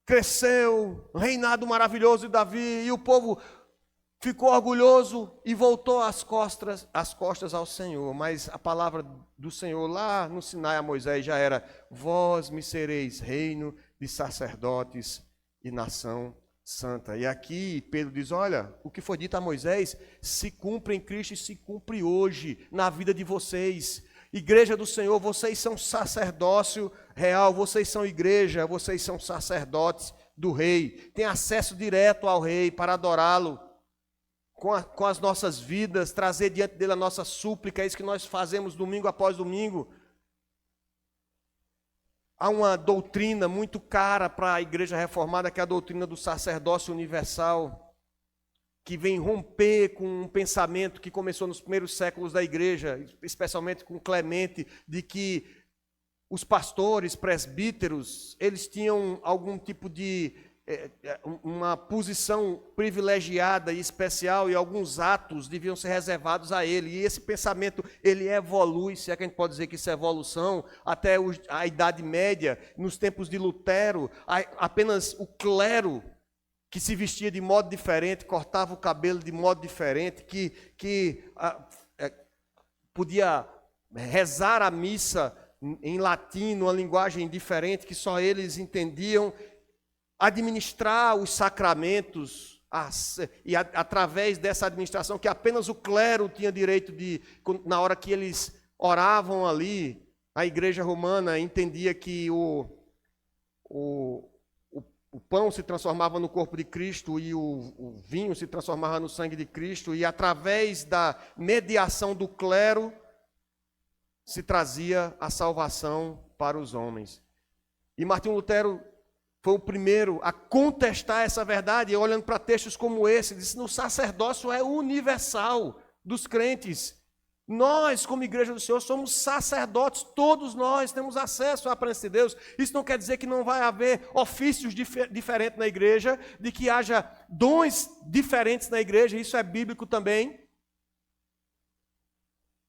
cresceu, reinado maravilhoso de Davi, e o povo ficou orgulhoso e voltou as costas ao Senhor. Mas a palavra do Senhor lá no Sinai a Moisés já era: vós me sereis reino de sacerdotes e nação santa. E aqui Pedro diz: olha, o que foi dito a Moisés se cumpre em Cristo e se cumpre hoje na vida de vocês. Igreja do Senhor, vocês são sacerdócio real, vocês são igreja, vocês são sacerdotes do rei. Tem acesso direto ao rei para adorá-lo com as nossas vidas, trazer diante dele a nossa súplica. É isso que nós fazemos domingo após domingo. Há uma doutrina muito cara para a igreja reformada, que é a doutrina do sacerdócio universal, que vem romper com um pensamento que começou nos primeiros séculos da igreja, especialmente com Clemente, de que os pastores, presbíteros, eles tinham algum tipo de uma posição privilegiada e especial, e alguns atos deviam ser reservados a ele. E esse pensamento, ele evolui, se é que a gente pode dizer que isso é evolução, até a Idade Média. Nos tempos de Lutero, apenas o clero, que se vestia de modo diferente, cortava o cabelo de modo diferente, que podia rezar a missa em latim, numa linguagem diferente que só eles entendiam, administrar os sacramentos, e através dessa administração que apenas o clero tinha direito de, na hora que eles oravam ali, a igreja romana entendia que o pão se transformava no corpo de Cristo e o vinho se transformava no sangue de Cristo, e através da mediação do clero se trazia a salvação para os homens. E Martinho Lutero foi o primeiro a contestar essa verdade, e olhando para textos como esse, disse: no sacerdócio é universal dos crentes. Nós, como igreja do Senhor, somos sacerdotes, todos nós temos acesso à presença de Deus. Isso não quer dizer que não vai haver ofícios diferentes na igreja, de que haja dons diferentes na igreja, isso é bíblico também.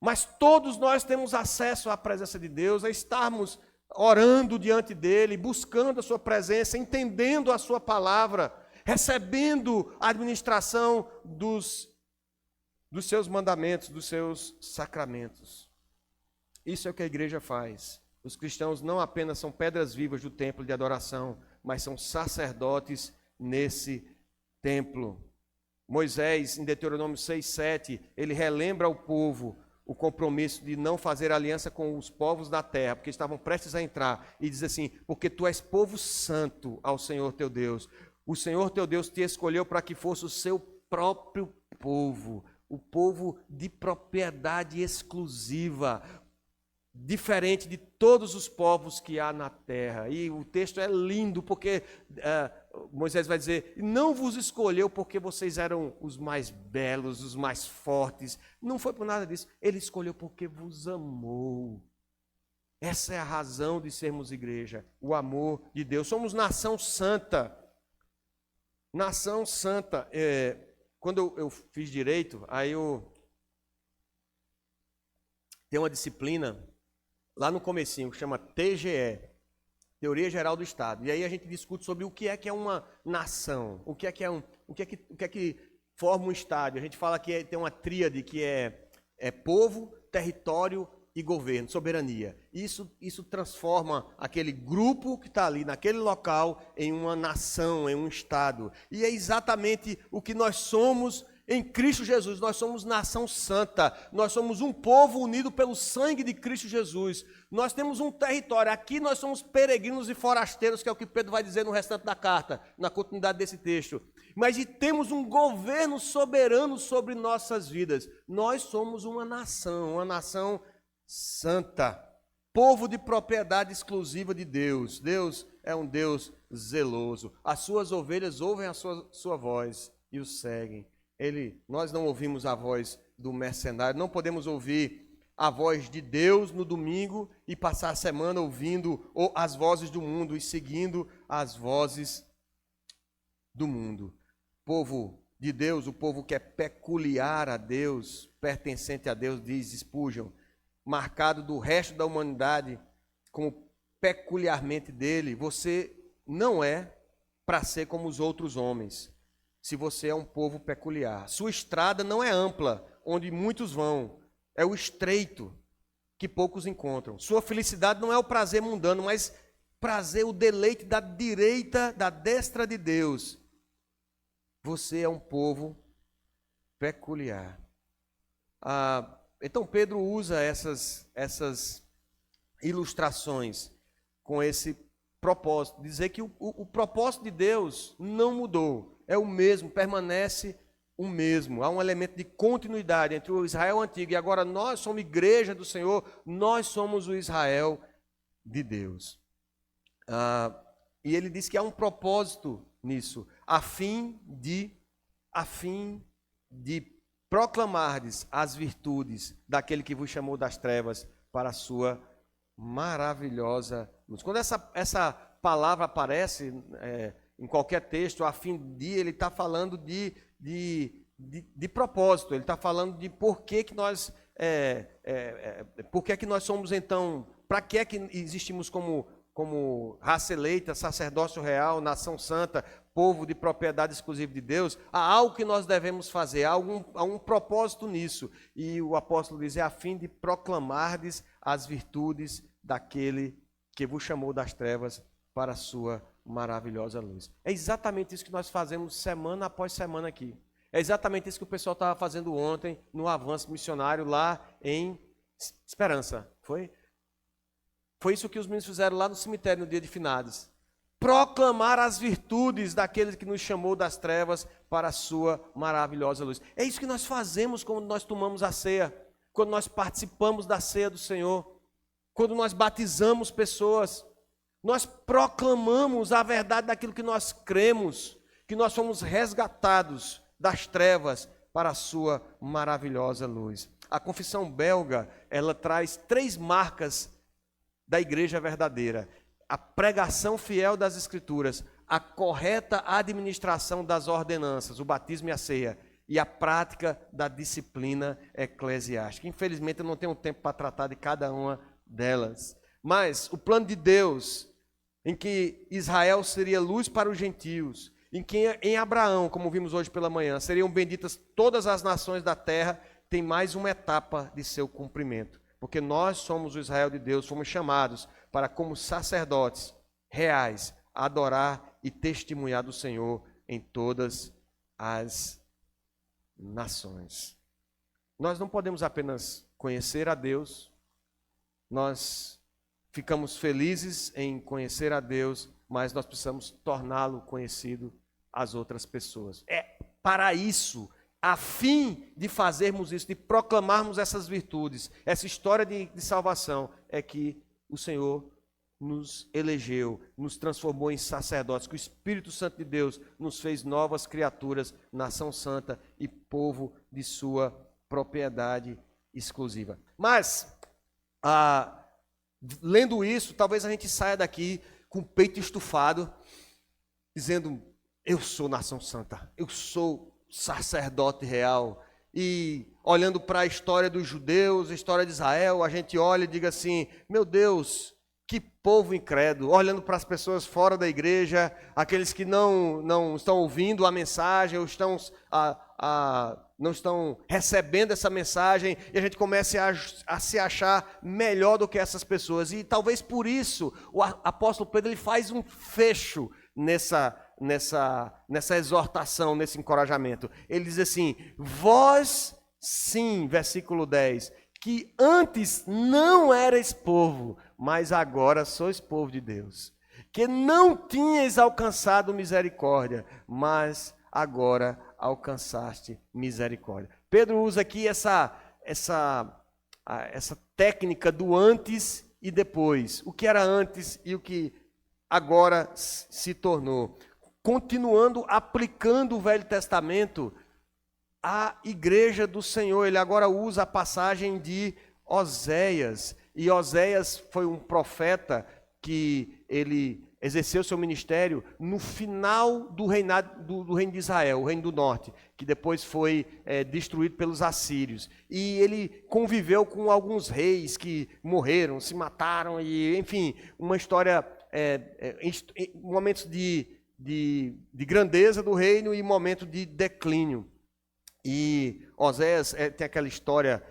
Mas todos nós temos acesso à presença de Deus, a estarmos orando diante dele, buscando a sua presença, entendendo a sua palavra, recebendo a administração dos seus mandamentos, dos seus sacramentos. Isso é o que a igreja faz. Os cristãos não apenas são pedras vivas do templo de adoração, mas são sacerdotes nesse templo. Moisés, em Deuteronômio 6:7, ele relembra ao povo o compromisso de não fazer aliança com os povos da terra, porque estavam prestes a entrar, e diz assim: porque tu és povo santo ao Senhor teu Deus. O Senhor teu Deus te escolheu para que fosse o seu próprio povo, o povo de propriedade exclusiva, diferente de todos os povos que há na terra. E o texto é lindo, porque Moisés vai dizer: não vos escolheu porque vocês eram os mais belos, os mais fortes. Não foi por nada disso. Ele escolheu porque vos amou. Essa é a razão de sermos igreja, o amor de Deus. Somos nação santa. Nação santa. Quando eu fiz direito, aí tem uma disciplina lá no comecinho que chama TGE, Teoria Geral do Estado. E aí a gente discute sobre o que é uma nação, o que é que forma um Estado. A gente fala que tem uma tríade que é povo, território e governo, soberania. Isso transforma aquele grupo que está ali naquele local em uma nação, em um Estado. E é exatamente o que nós somos em Cristo Jesus. Nós somos nação santa, nós somos um povo unido pelo sangue de Cristo Jesus. Nós temos um território, aqui nós somos peregrinos e forasteiros, que é o que Pedro vai dizer no restante da carta, na continuidade desse texto. Mas temos um governo soberano sobre nossas vidas. Nós somos uma nação santa, povo de propriedade exclusiva de Deus. Deus é um Deus zeloso. As suas ovelhas ouvem a sua voz e o seguem. Nós não ouvimos a voz do mercenário, não podemos ouvir a voz de Deus no domingo e passar a semana ouvindo as vozes do mundo e seguindo as vozes do mundo. Povo de Deus, o povo que é peculiar a Deus, pertencente a Deus, diz Spurgeon, marcado do resto da humanidade como peculiarmente dele, você não é para ser como os outros homens, se você é um povo peculiar. Sua estrada não é ampla, onde muitos vão, é o estreito que poucos encontram. Sua felicidade não é o prazer mundano, mas prazer, o deleite da direita, da destra de Deus. Você é um povo peculiar. Então Pedro usa essas ilustrações com esse propósito, dizer que o propósito de Deus não mudou, é o mesmo, permanece o mesmo. Há um elemento de continuidade entre o Israel antigo e agora nós somos igreja do Senhor, nós somos o Israel de Deus. E ele diz que há um propósito nisso, a fim de proclamardes as virtudes daquele que vos chamou das trevas para a sua maravilhosa luz. Quando essa palavra aparece em qualquer texto, a fim de, ele está falando de propósito, ele está falando de por que nós somos então, para que é que existimos como raça eleita, sacerdócio real, nação santa, povo de propriedade exclusiva de Deus. Há algo que nós devemos fazer, há um propósito nisso. E o apóstolo diz, é a fim de proclamardes as virtudes daquele que vos chamou das trevas para a sua maravilhosa luz. É exatamente isso que nós fazemos semana após semana aqui. É exatamente isso que o pessoal estava fazendo ontem no avanço missionário lá em Esperança. Foi isso que os meninos fizeram lá no cemitério no dia de finados. Proclamar as virtudes daquele que nos chamou das trevas para a sua maravilhosa luz. É isso que nós fazemos quando nós tomamos a ceia, quando nós participamos da ceia do Senhor, quando nós batizamos pessoas. Nós proclamamos a verdade daquilo que nós cremos, que nós fomos resgatados das trevas para a sua maravilhosa luz. A confissão belga, ela traz 3 marcas da igreja verdadeira: a pregação fiel das Escrituras, a correta administração das ordenanças, o batismo e a ceia, e a prática da disciplina eclesiástica. Infelizmente, eu não tenho tempo para tratar de cada uma delas. Mas o plano de Deus, em que Israel seria luz para os gentios, em que em Abraão, como vimos hoje pela manhã, seriam benditas todas as nações da terra, tem mais uma etapa de seu cumprimento. Porque nós somos o Israel de Deus, fomos chamados para, como sacerdotes reais, adorar e testemunhar do Senhor em todas as nações. Nós não podemos apenas conhecer a Deus, nós ficamos felizes em conhecer a Deus, mas nós precisamos torná-lo conhecido às outras pessoas. É para isso, a fim de fazermos isso, de proclamarmos essas virtudes, essa história de salvação, é que o Senhor nos elegeu, nos transformou em sacerdotes, que o Espírito Santo de Deus nos fez novas criaturas, nação santa e povo de sua propriedade exclusiva. Mas, lendo isso, talvez a gente saia daqui com o peito estufado, dizendo, eu sou nação santa, eu sou sacerdote real. E olhando para a história dos judeus, a história de Israel, a gente olha e diga assim, meu Deus, que povo incrédulo. Olhando para as pessoas fora da igreja, aqueles que não estão ouvindo a mensagem, ou não estão recebendo essa mensagem, e a gente começa a se achar melhor do que essas pessoas. E talvez por isso o apóstolo Pedro ele faz um fecho nessa exortação, nesse encorajamento. Ele diz assim, vós sim, versículo 10, que antes não erais povo, mas agora sois povo de Deus, que não tinhais alcançado misericórdia, mas agora alcançaste misericórdia. Pedro usa aqui essa técnica do antes e depois, o que era antes e o que agora se tornou. Continuando aplicando o Velho Testamento à igreja do Senhor. Ele agora usa a passagem de Oséias. E Oséias foi um profeta que ele exerceu seu ministério no final do reinado do reino de Israel, o reino do norte, que depois foi destruído pelos assírios. E ele conviveu com alguns reis que morreram, se mataram, e enfim, uma história, momentos de grandeza do reino e momento de declínio. E Oséias tem aquela história,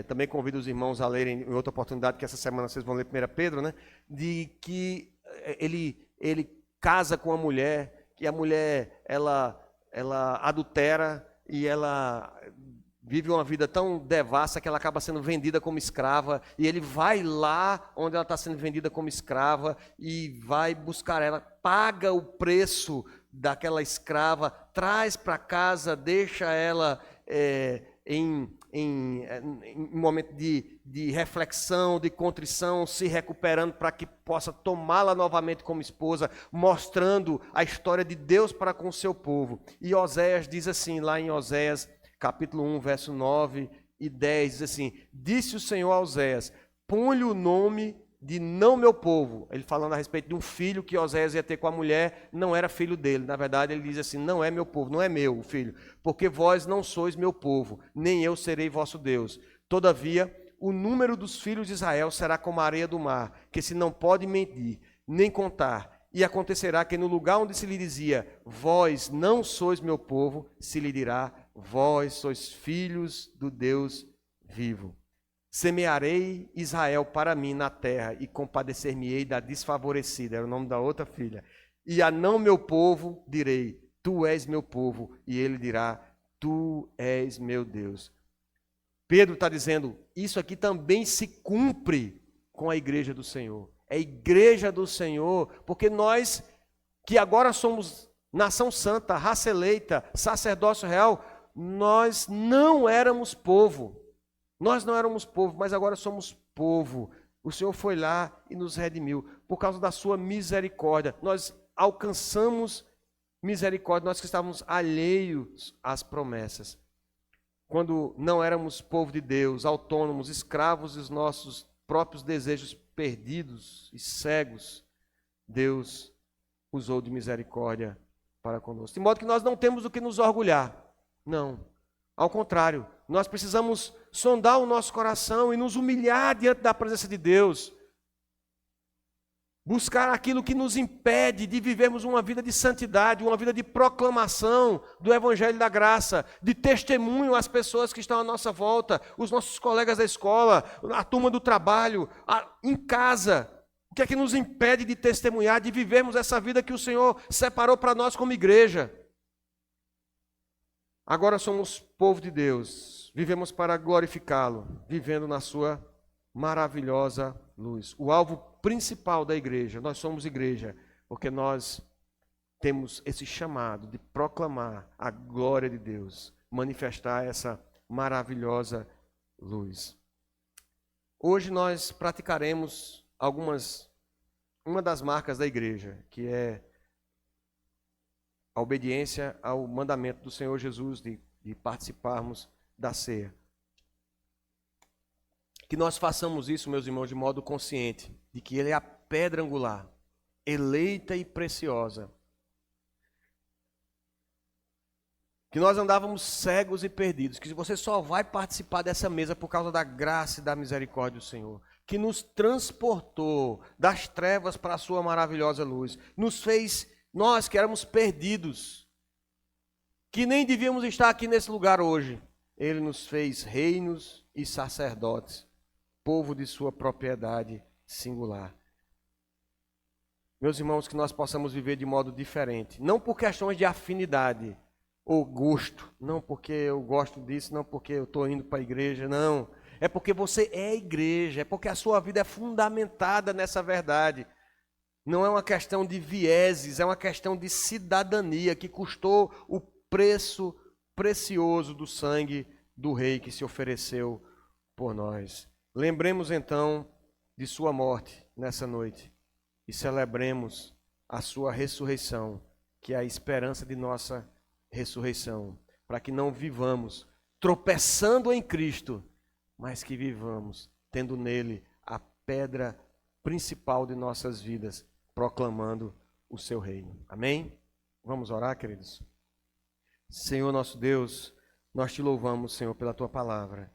também convido os irmãos a lerem em outra oportunidade, que essa semana vocês vão ler 1 Pedro, né? De que ele casa com uma mulher, que a mulher ela adultera e ela vive uma vida tão devassa que ela acaba sendo vendida como escrava, e ele vai lá onde ela está sendo vendida como escrava e vai buscar ela, paga o preço daquela escrava, traz para casa, deixa ela em momento de reflexão, de contrição, se recuperando para que possa tomá-la novamente como esposa, mostrando a história de Deus para com o seu povo. E Oséias diz assim, lá em Oséias, capítulo 1, verso 9 e 10, diz assim: disse o Senhor a Oséias, põe-lhe o nome de não meu povo. Ele falando a respeito de um filho que Oséias ia ter com a mulher, não era filho dele. Na verdade, ele diz assim, não é meu povo, não é meu o filho, porque vós não sois meu povo, nem eu serei vosso Deus. Todavia, o número dos filhos de Israel será como a areia do mar, que se não pode medir, nem contar. E acontecerá que no lugar onde se lhe dizia, vós não sois meu povo, se lhe dirá, vós sois filhos do Deus vivo. Semearei Israel para mim na terra e compadecer-me-ei da desfavorecida. Era o nome da outra filha. E a não meu povo direi, tu és meu povo. E ele dirá, tu és meu Deus. Pedro está dizendo, isso aqui também se cumpre com a igreja do Senhor. É a igreja do Senhor, porque nós que agora somos nação santa, raça eleita, sacerdócio real, nós não éramos povo. Nós não éramos povo, mas agora somos povo. O Senhor foi lá e nos redimiu. Por causa da sua misericórdia, nós alcançamos misericórdia, nós que estávamos alheios às promessas. Quando não éramos povo de Deus, autônomos, escravos dos nossos próprios desejos perdidos e cegos, Deus usou de misericórdia para conosco. De modo que nós não temos do que nos orgulhar. Não. Ao contrário, nós precisamos sondar o nosso coração e nos humilhar diante da presença de Deus. Buscar aquilo que nos impede de vivermos uma vida de santidade, uma vida de proclamação do Evangelho da Graça, de testemunho às pessoas que estão à nossa volta, os nossos colegas da escola, a turma do trabalho, em casa. O que é que nos impede de testemunhar, de vivermos essa vida que o Senhor separou para nós como igreja? Agora somos povo de Deus, vivemos para glorificá-lo, vivendo na sua maravilhosa luz. O alvo principal da igreja, nós somos igreja, porque nós temos esse chamado de proclamar a glória de Deus, manifestar essa maravilhosa luz. Hoje nós praticaremos uma das marcas da igreja, que é a obediência ao mandamento do Senhor Jesus de participarmos da ceia. Que nós façamos isso, meus irmãos, de modo consciente, de que Ele é a pedra angular, eleita e preciosa. Que nós andávamos cegos e perdidos, que você só vai participar dessa mesa por causa da graça e da misericórdia do Senhor, que nos transportou das trevas para a sua maravilhosa luz, nos fez, nós que éramos perdidos, que nem devíamos estar aqui nesse lugar hoje, Ele nos fez reinos e sacerdotes, povo de sua propriedade singular. Meus irmãos, que nós possamos viver de modo diferente, não por questões de afinidade ou gosto, não porque eu gosto disso, não porque eu estou indo para a igreja, não. É porque você é igreja, é porque a sua vida é fundamentada nessa verdade. Não é uma questão de vieses, é uma questão de cidadania que custou o preço precioso do sangue do Rei que se ofereceu por nós. Lembremos então de sua morte nessa noite e celebremos a sua ressurreição, que é a esperança de nossa ressurreição, para que não vivamos tropeçando em Cristo, mas que vivamos tendo nele a pedra principal de nossas vidas, proclamando o seu reino. Amém? Vamos orar, queridos? Senhor nosso Deus, nós te louvamos, Senhor, pela tua palavra.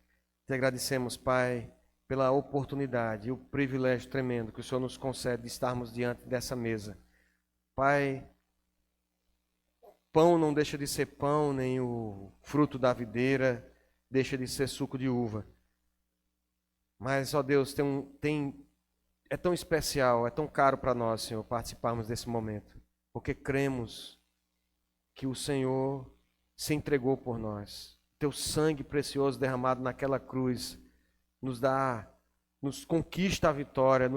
Te agradecemos, Pai, pela oportunidade e o privilégio tremendo que o Senhor nos concede de estarmos diante dessa mesa. Pai, pão não deixa de ser pão, nem o fruto da videira deixa de ser suco de uva. Mas, ó Deus, é tão especial, é tão caro para nós, Senhor, participarmos desse momento, porque cremos que o Senhor se entregou por nós. Teu sangue precioso derramado naquela cruz nos conquista a vitória,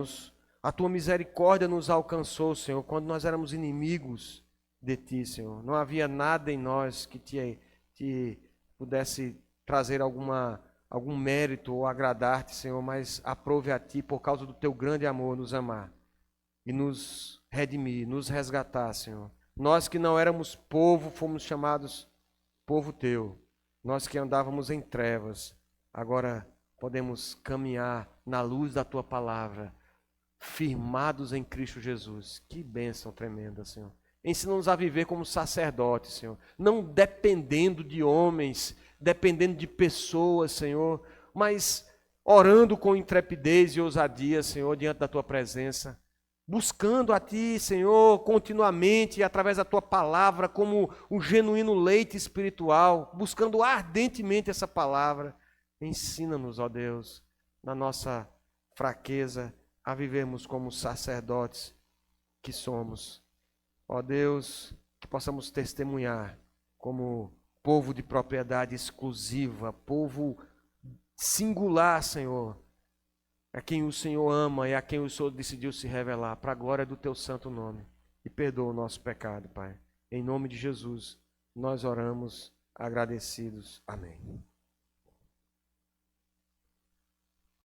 a tua misericórdia nos alcançou, Senhor, quando nós éramos inimigos de ti, Senhor. Não havia nada em nós que te pudesse trazer algum mérito ou agradar-te, Senhor, mas aprove a ti por causa do teu grande amor nos amar e nos redimir, nos resgatar, Senhor. Nós que não éramos povo, fomos chamados povo teu. Nós que andávamos em trevas, agora podemos caminhar na luz da tua palavra, firmados em Cristo Jesus. Que bênção tremenda, Senhor. Ensina-nos a viver como sacerdotes, Senhor, não dependendo de homens, dependendo de pessoas, Senhor, mas orando com intrepidez e ousadia, Senhor, diante da tua presença, buscando a ti, Senhor, continuamente, através da tua palavra, como um genuíno leite espiritual, buscando ardentemente essa palavra. Ensina-nos, ó Deus, na nossa fraqueza, a vivermos como sacerdotes que somos. Ó Deus, que possamos testemunhar como povo de propriedade exclusiva, povo singular, Senhor, a quem o Senhor ama e a quem o Senhor decidiu se revelar, para a glória do teu santo nome. E perdoa o nosso pecado, Pai. Em nome de Jesus, nós oramos agradecidos. Amém.